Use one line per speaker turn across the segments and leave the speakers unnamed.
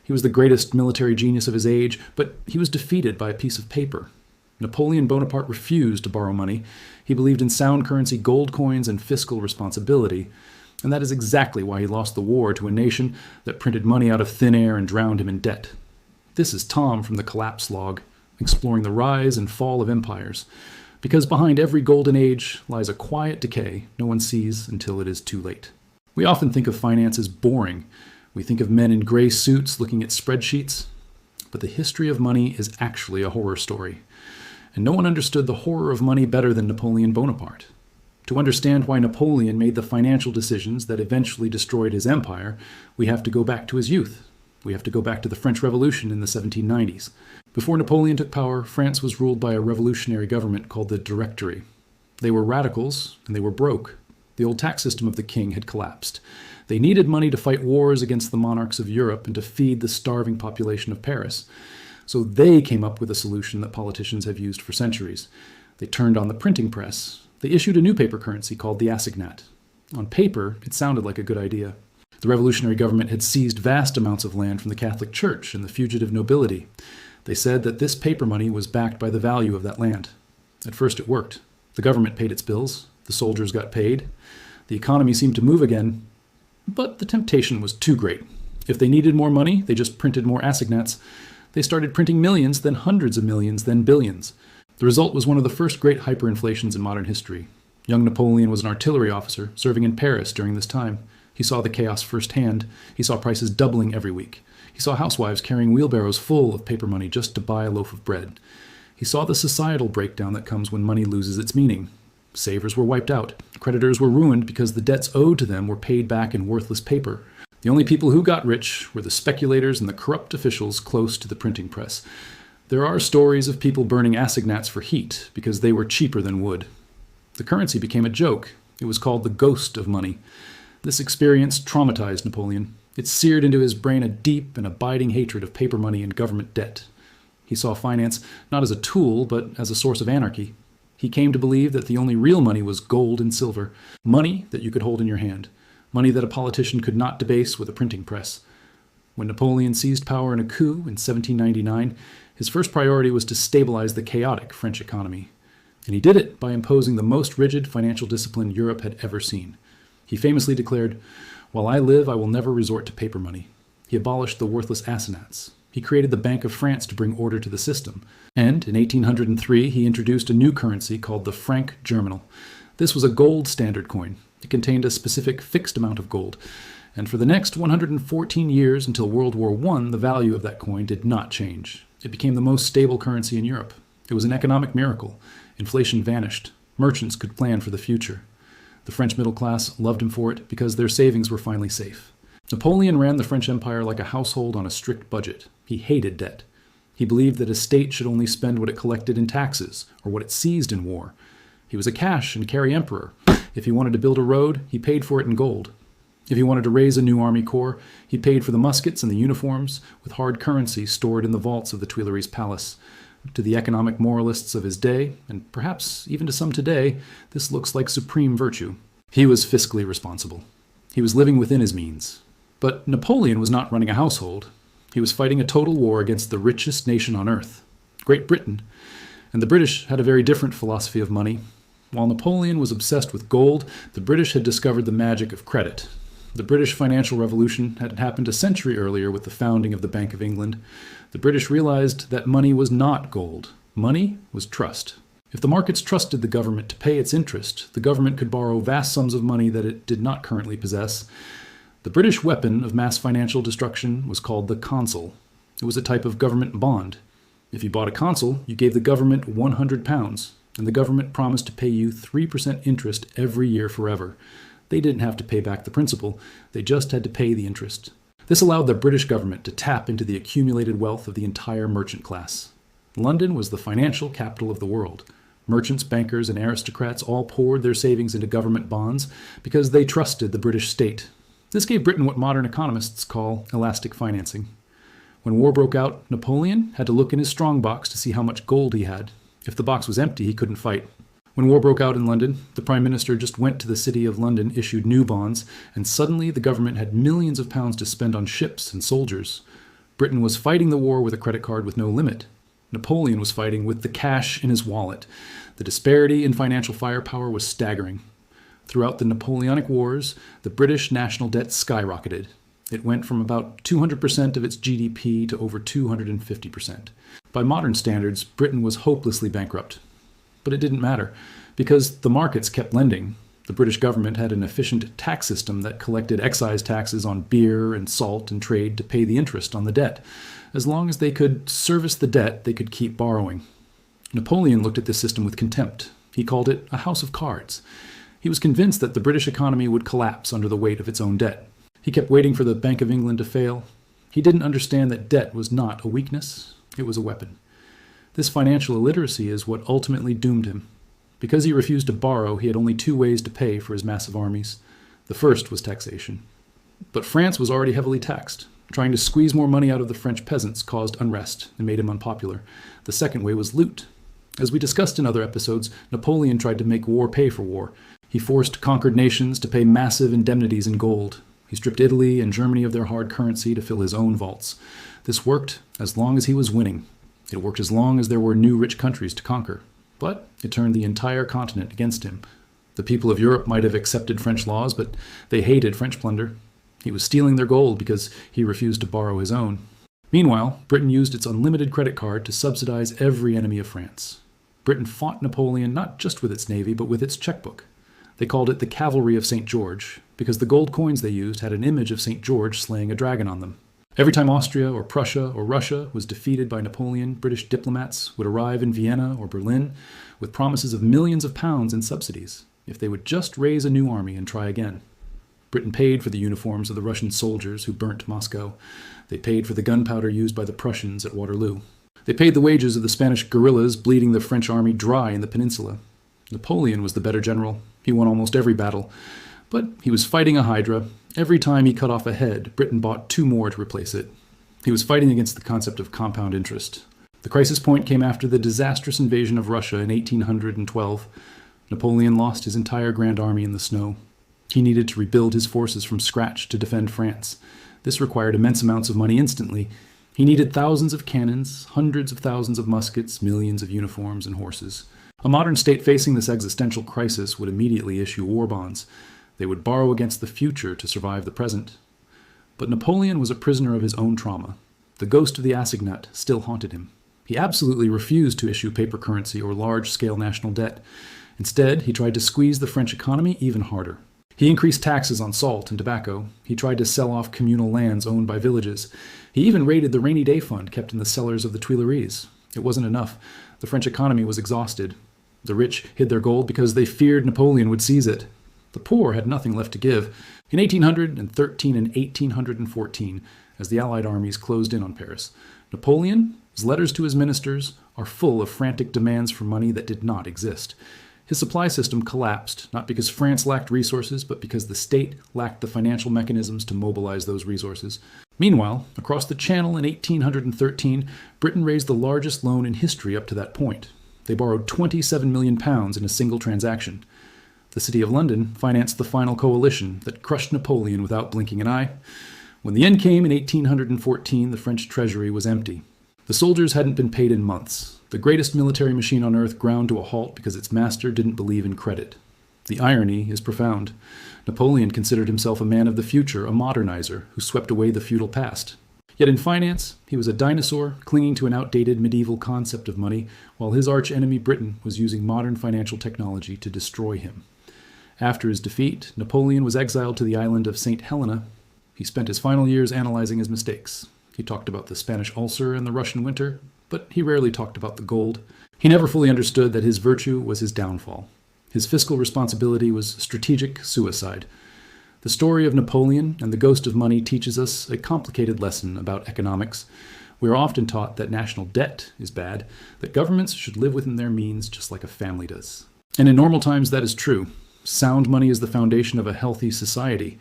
He was the greatest military genius of his age, but he was defeated by a piece of paper. Napoleon Bonaparte refused to borrow money. He believed in sound currency, gold coins, and fiscal responsibility. And that is exactly why he lost the war to a nation that printed money out of thin air and drowned him in debt. This is Tom from the Collapse Log, exploring the rise and fall of empires. Because behind every golden age lies a quiet decay no one sees until it is too late. We often think of finance as boring. We think of men in gray suits looking at spreadsheets. But the history of money is actually a horror story. And no one understood the horror of money better than Napoleon Bonaparte. To understand why Napoleon made the financial decisions that eventually destroyed his empire, we have to go back to his youth. We have to go back to the French Revolution in the 1790s. Before Napoleon took power, France was ruled by a revolutionary government called the Directory. They were radicals, and they were broke. The old tax system of the king had collapsed. They needed money to fight wars against the monarchs of Europe and to feed the starving population of Paris. So they came up with a solution that politicians have used for centuries. They turned on the printing press. They issued a new paper currency called the assignat. On paper, it sounded like a good idea. The revolutionary government had seized vast amounts of land from the Catholic Church and the fugitive nobility. They said that this paper money was backed by the value of that land. At first it worked. The government paid its bills. The soldiers got paid. The economy seemed to move again. But the temptation was too great. If they needed more money, they just printed more assignats. They started printing millions, then hundreds of millions, then billions. The result was one of the first great hyperinflations in modern history. Young Napoleon was an artillery officer serving in Paris during this time. He saw the chaos firsthand. He saw prices doubling every week. He saw housewives carrying wheelbarrows full of paper money just to buy a loaf of bread. He saw the societal breakdown that comes when money loses its meaning. Savers were wiped out. Creditors were ruined because the debts owed to them were paid back in worthless paper. The only people who got rich were the speculators and the corrupt officials close to the printing press. There are stories of people burning assignats for heat because they were cheaper than wood. The currency became a joke. It was called the ghost of money. This experience traumatized Napoleon. It seared into his brain a deep and abiding hatred of paper money and government debt. He saw finance not as a tool, but as a source of anarchy. He came to believe that the only real money was gold and silver, money that you could hold in your hand, money that a politician could not debase with a printing press. When Napoleon seized power in a coup in 1799, his first priority was to stabilize the chaotic French economy. And he did it by imposing the most rigid financial discipline Europe had ever seen. He famously declared, "While I live, I will never resort to paper money." He abolished the worthless assignats. He created the Bank of France to bring order to the system. And in 1803, he introduced a new currency called the franc germinal. This was a gold standard coin. It contained a specific fixed amount of gold. And for the next 114 years until World War I, the value of that coin did not change. It became the most stable currency in Europe. It was an economic miracle. Inflation vanished. Merchants could plan for the future. The French middle class loved him for it because their savings were finally safe. Napoleon ran the French Empire like a household on a strict budget. He hated debt. He believed that a state should only spend what it collected in taxes or what it seized in war. He was a cash and carry emperor. If he wanted to build a road, he paid for it in gold. If he wanted to raise a new army corps, he paid for the muskets and the uniforms with hard currency stored in the vaults of the Tuileries Palace. To the economic moralists of his day, and perhaps even to some today, this looks like supreme virtue. He was fiscally responsible. He was living within his means. But Napoleon was not running a household. He was fighting a total war against the richest nation on earth, Great Britain. And the British had a very different philosophy of money. While Napoleon was obsessed with gold, the British had discovered the magic of credit. The British financial revolution had happened a century earlier with the founding of the Bank of England. The British realized that money was not gold. Money was trust. If the markets trusted the government to pay its interest, the government could borrow vast sums of money that it did not currently possess. The British weapon of mass financial destruction was called the Consol. It was a type of government bond. If you bought a Consol, you gave the government £100, and the government promised to pay you 3% interest every year forever. They didn't have to pay back the principal, they just had to pay the interest. This allowed the British government to tap into the accumulated wealth of the entire merchant class. London was the financial capital of the world. Merchants, bankers, and aristocrats all poured their savings into government bonds because they trusted the British state. This gave Britain what modern economists call elastic financing. When war broke out, Napoleon had to look in his strongbox to see how much gold he had. If the box was empty, he couldn't fight. When war broke out in London, the Prime Minister just went to the City of London, issued new bonds, and suddenly the government had millions of pounds to spend on ships and soldiers. Britain was fighting the war with a credit card with no limit. Napoleon was fighting with the cash in his wallet. The disparity in financial firepower was staggering. Throughout the Napoleonic Wars, the British national debt skyrocketed. It went from about 200% of its GDP to over 250%. By modern standards, Britain was hopelessly bankrupt. But it didn't matter, because the markets kept lending. The British government had an efficient tax system that collected excise taxes on beer and salt and trade to pay the interest on the debt. As long as they could service the debt, they could keep borrowing. Napoleon looked at this system with contempt. He called it a house of cards. He was convinced that the British economy would collapse under the weight of its own debt. He kept waiting for the Bank of England to fail. He didn't understand that debt was not a weakness, it was a weapon. This financial illiteracy is what ultimately doomed him. Because he refused to borrow, he had only two ways to pay for his massive armies. The first was taxation. But France was already heavily taxed. Trying to squeeze more money out of the French peasants caused unrest and made him unpopular. The second way was loot. As we discussed in other episodes, Napoleon tried to make war pay for war. He forced conquered nations to pay massive indemnities in gold. He stripped Italy and Germany of their hard currency to fill his own vaults. This worked as long as he was winning. It worked as long as there were new rich countries to conquer. But it turned the entire continent against him. The people of Europe might have accepted French laws, but they hated French plunder. He was stealing their gold because he refused to borrow his own. Meanwhile, Britain used its unlimited credit card to subsidize every enemy of France. Britain fought Napoleon not just with its navy, but with its checkbook. They called it the Cavalry of St. George, because the gold coins they used had an image of St. George slaying a dragon on them. Every time Austria or Prussia or Russia was defeated by Napoleon, British diplomats would arrive in Vienna or Berlin with promises of millions of pounds in subsidies if they would just raise a new army and try again. Britain paid for the uniforms of the Russian soldiers who burnt Moscow. They paid for the gunpowder used by the Prussians at Waterloo. They paid the wages of the Spanish guerrillas bleeding the French army dry in the peninsula. Napoleon was the better general. He won almost every battle. But he was fighting a hydra. Every time he cut off a head, Britain bought two more to replace it. He was fighting against the concept of compound interest. The crisis point came after the disastrous invasion of Russia in 1812. Napoleon lost his entire Grand Army in the snow. He needed to rebuild his forces from scratch to defend France. This required immense amounts of money instantly. He needed thousands of cannons, hundreds of thousands of muskets, millions of uniforms and horses. A modern state facing this existential crisis would immediately issue war bonds. They would borrow against the future to survive the present. But Napoleon was a prisoner of his own trauma. The ghost of the assignat still haunted him. He absolutely refused to issue paper currency or large-scale national debt. Instead, he tried to squeeze the French economy even harder. He increased taxes on salt and tobacco. He tried to sell off communal lands owned by villages. He even raided the rainy day fund kept in the cellars of the Tuileries. It wasn't enough. The French economy was exhausted. The rich hid their gold because they feared Napoleon would seize it. The poor had nothing left to give. In 1813 and 1814, as the Allied armies closed in on Paris, Napoleon's letters to his ministers are full of frantic demands for money that did not exist. His supply system collapsed, not because France lacked resources, but because the state lacked the financial mechanisms to mobilize those resources. Meanwhile, across the Channel in 1813, Britain raised the largest loan in history up to that point. They borrowed £27 million in a single transaction. The City of London financed the final coalition that crushed Napoleon without blinking an eye. When the end came in 1814, the French treasury was empty. The soldiers hadn't been paid in months. The greatest military machine on earth ground to a halt because its master didn't believe in credit. The irony is profound. Napoleon considered himself a man of the future, a modernizer who swept away the feudal past. Yet in finance, he was a dinosaur clinging to an outdated medieval concept of money, while his arch-enemy Britain was using modern financial technology to destroy him. After his defeat, Napoleon was exiled to the island of St. Helena. He spent his final years analyzing his mistakes. He talked about the Spanish ulcer and the Russian winter, but he rarely talked about the gold. He never fully understood that his virtue was his downfall. His fiscal responsibility was strategic suicide. The story of Napoleon and the ghost of money teaches us a complicated lesson about economics. We are often taught that national debt is bad, that governments should live within their means just like a family does. And in normal times that is true. Sound money is the foundation of a healthy society.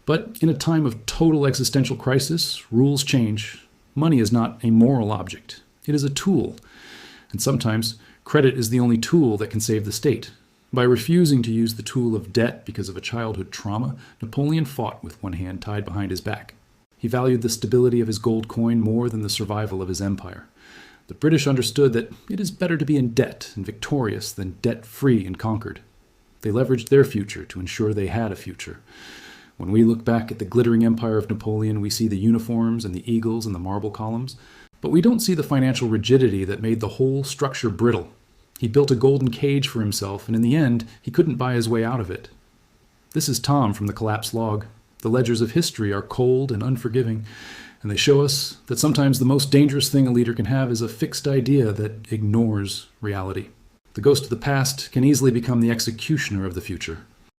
But in a time of total existential crisis, rules change. Money is not a moral object. It is a tool. And sometimes, credit is the only tool that can save the state. By refusing to use the tool of debt because of a childhood trauma, Napoleon fought with one hand tied behind his back. He valued the stability of his gold coin more than the survival of his empire. The British understood that it is better to be in debt and victorious than debt-free and conquered. They leveraged their future to ensure they had a future. When we look back at the glittering empire of Napoleon, we see the uniforms and the eagles and the marble columns, but we don't see the financial rigidity that made the whole structure brittle. He built a golden cage for himself, and in the end, he couldn't buy his way out of it. This is Tom from the Collapse Log. The ledgers of history are cold and unforgiving, and they show us that sometimes the most dangerous thing a leader can have is a fixed idea that ignores reality. The ghost of the past can easily become the executioner of the future.